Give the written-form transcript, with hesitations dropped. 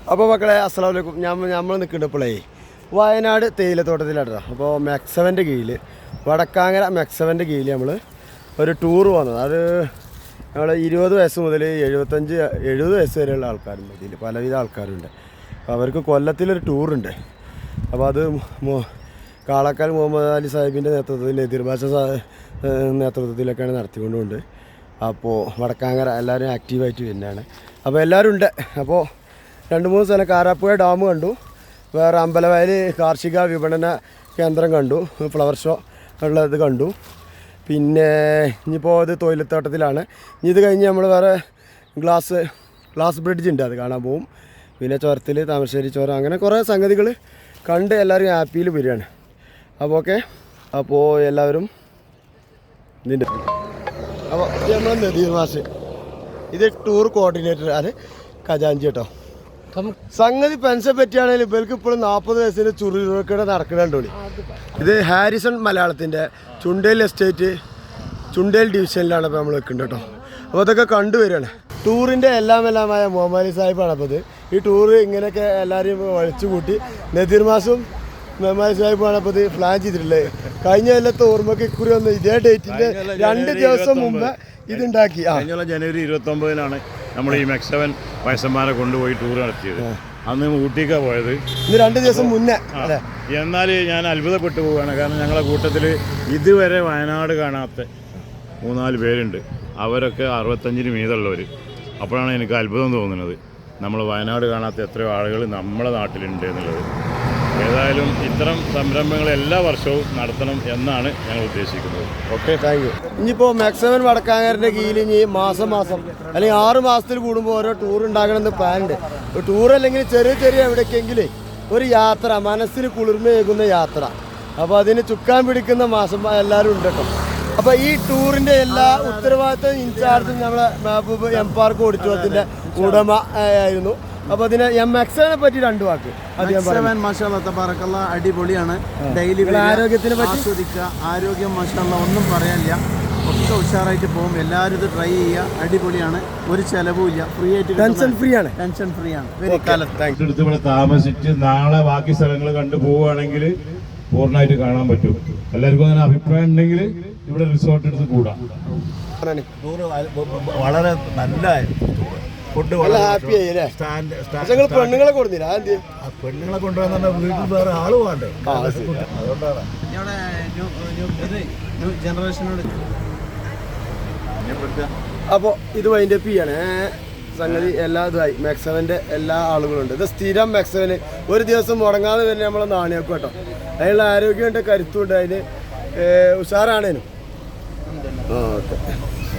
അപ്പോൾ മക്കളെ അസ്സലാമു അലൈക്കും. നമ്മൾ നിൽക്കുന്നുണ്ടപ്പോഴേ വയനാട് തേയിലത്തോട്ടത്തിലാട്ടോ. അപ്പോൾ മെക്സവൻ്റെ കീഴിൽ വടക്കാങ്ങര മെക്സവൻ്റെ കീഴിൽ നമ്മൾ ഒരു ടൂർ പോകുന്നത്. അത് നമ്മൾ 20 വയസ്സ് മുതൽ 70 വയസ്സ് വരെയുള്ള ആൾക്കാരുണ്ട്. ഇതിൽ പലവിധ ആൾക്കാരുണ്ട്. അപ്പോൾ അവർക്ക് കൊല്ലത്തിലൊരു ടൂറുണ്ട്. അപ്പോൾ അത് കാളക്കാൽ മുഹമ്മദ് അലി സാഹിബിൻ്റെ നേതൃത്വത്തിൽ നദീർ ഭാഷ നേതൃത്വത്തിലൊക്കെയാണ് നടത്തിക്കൊണ്ടുണ്ട്. അപ്പോൾ വടക്കാങ്ങര എല്ലാവരും ആക്റ്റീവായിട്ട് വരുന്നതാണ്. അപ്പോൾ എല്ലാവരും ഉണ്ട്. അപ്പോൾ 2-3 സ്ഥലം കാരാപ്പുഴ ഡാം കണ്ടു, വേറെ അമ്പലവയൽ കാർഷിക വിപണന കേന്ദ്രം കണ്ടു, ഫ്ലവർ ഷോ ഉള്ളത് കണ്ടു. പിന്നെ ഇനിയിപ്പോൾ ഇത് തൊഴിലത്തോട്ടത്തിലാണ്. ഇനി ഇത് കഴിഞ്ഞ് നമ്മൾ വേറെ ഗ്ലാസ് ബ്രിഡ്ജ് ഉണ്ട്, അത് കാണാൻ പോവും. പിന്നെ ചുരത്തിൽ താമരശ്ശേരി ചുരം, അങ്ങനെ കുറേ സംഗതികൾ കണ്ട് എല്ലാവരും ഹാപ്പിയിൽ വരികയാണ്. അപ്പോൾ ഓക്കെ, അപ്പോൾ എല്ലാവരും ഇതിൻ്റെ അപ്പോൾ ഇത് നമ്മൾ നദീർ മാഷ്, ഇത് ടൂർ കോർഡിനേറ്റർ, അത് ഖജാൻജി കേട്ടോ. സംഗതി പെൻഷൻ പറ്റിയാണെങ്കിൽ ഇവർക്ക് ഇപ്പോഴും 40 വയസ്സിന് ചുരുക്കടെ നടക്കണുണ്ടോളി. ഇത് ഹാരിസൺ മലയാളത്തിൻ്റെ ചുണ്ടേൽ എസ്റ്റേറ്റ് ചുണ്ടേൽ ഡിവിഷനിലാണ് ഇപ്പോൾ നമ്മൾ വെക്കുന്നത് കേട്ടോ. അപ്പോൾ അതൊക്കെ കണ്ടുവരികയാണ്. ടൂറിൻ്റെ എല്ലാമായ മുഹമ്മദ് അലി സാഹിബാണ്. അപ്പോൾ ഈ ടൂറ് ഇങ്ങനെയൊക്കെ എല്ലാവരെയും വഴിച്ചു കൂട്ടി നദീർ മാസും മുഹമ്മദ് അലി സാഹിബാണ് അപ്പോൾ ഇത് പ്ലാൻ ചെയ്തിട്ടുള്ളത്. കഴിഞ്ഞ കൊല്ലത്തെ ഓർമ്മയ്ക്ക് ഇക്കുറി വന്ന് ഇതേ ഡേറ്റിൻ്റെ 2 ദിവസം മുമ്പ് ഇതുണ്ടാക്കി. ജനുവരി 29-നാണ് നമ്മൾ ഈ മെക്സവൻ വയസ്സന്മാരെ കൊണ്ടുപോയി ടൂർ നടത്തിയത്. അന്ന് ഊട്ടിക്കാണ് പോയത്. ഇന്ന് 2 ദിവസം മുന്നേ. എന്നാൽ ഞാൻ അത്ഭുതപ്പെട്ടു പോവുകയാണ്. കാരണം ഞങ്ങളെ കൂട്ടത്തിൽ ഇതുവരെ വയനാട് കാണാത്ത 3-4 പേരുണ്ട്. അവരൊക്കെ 65-ന് മീതുള്ളവർ. അപ്പോഴാണ് എനിക്ക് അത്ഭുതം തോന്നുന്നത്, നമ്മൾ വയനാട് കാണാത്ത എത്രയോ ആളുകൾ നമ്മുടെ നാട്ടിലുണ്ട് എന്നുള്ളത്. ഏതായാലും ഇത്തരം സംരംഭങ്ങൾ എല്ലാ വർഷവും നടത്തണം എന്നാണ് ഞങ്ങൾ ഉദ്ദേശിക്കുന്നത്. Okay, thank you. ഇനിയിപ്പോൾ മെക്സവൻ വടക്കാങ്ങരൻ്റെ കീഴിൽ ഇനി മാസം അല്ലെങ്കിൽ 6 മാസത്തിൽ കൂടുമ്പോൾ ഓരോ ടൂർ ഉണ്ടാക്കണമെന്ന് പ്ലാനുണ്ട്. ടൂർ അല്ലെങ്കിൽ ചെറിയ എവിടേക്കെങ്കിലും ഒരു യാത്ര, മനസ്സിന് കുളിർമയേകുന്ന യാത്ര. അപ്പോൾ അതിന് ചുക്കാൻ പിടിക്കുന്ന മാസം എല്ലാവരും ഉണ്ട് കേട്ടോ. അപ്പോൾ ഈ ടൂറിൻ്റെ എല്ലാ ഉത്തരവാദിത്തം ഇൻചാർജും നമ്മളെ മെഹബൂബ് എം പാർക്ക് ഓഡിറ്റോറിയത്തിൻ്റെ ഉടമ ആയിരുന്നു. അപ്പോൾ അതിനെ മെക്സവനെ പറ്റി 2 വാക്ക്. അടിപൊളിയാണ്. ഡെയിലി ആരോഗ്യത്തിനെ പറ്റി ആസ്വദിക്കുക. ആരോഗ്യം മാഷാഅല്ലാ ഒന്നും പറയാനില്ല, ഒക്കെ ഉഷാറായിട്ട് പോകും. എല്ലാവരും ഇത് ട്രൈ ചെയ്യുക. അടിപൊളിയാണ്, ഒരു ചെലവുമില്ല, ഫ്രീ ആയിട്ട് ടെൻഷൻ ഫ്രീ ആണ്. ഇവിടെ താമസിച്ച് നാളെ ബാക്കി സ്ഥലങ്ങൾ കണ്ടു പോവുകയാണെങ്കിൽ പൂർണ്ണമായിട്ട് കാണാൻ പറ്റും. എല്ലാവർക്കും അങ്ങനെ അഭിപ്രായം ഉണ്ടെങ്കിൽ ഇവിടെ റിസോർട്ട് എടുത്ത് കൂടാം. വളരെ നല്ല ഫുഡ്, ഹാപ്പി ആയില്ലേ? പെണ്ണുങ്ങളെ കൊടുത്തില്ല, പെണ്ണുങ്ങളെ കൊണ്ടുവന്ന വീട്ടിൽ വേറെ ആള് വേണ്ടേ, അതുകൊണ്ടാണ് ജനറേഷനോട്. അപ്പോൾ ഇത് വൈൻഡപ്പ് ചെയ്യാണ് സംഗതി. എല്ലാ ഇതായി മെക്സവൻ്റെ എല്ലാ ആളുകളുണ്ട്. ഇത് സ്ഥിരം മെക്സവന് ഒരു ദിവസം മുടങ്ങാതെ തന്നെ നമ്മളെ നാണയക്കും കേട്ടോ. അതിനുള്ള ആരോഗ്യമുണ്ട്, കരുത്തുണ്ട്, അതിന് ഉഷാറാണേനും. ഓക്കെ.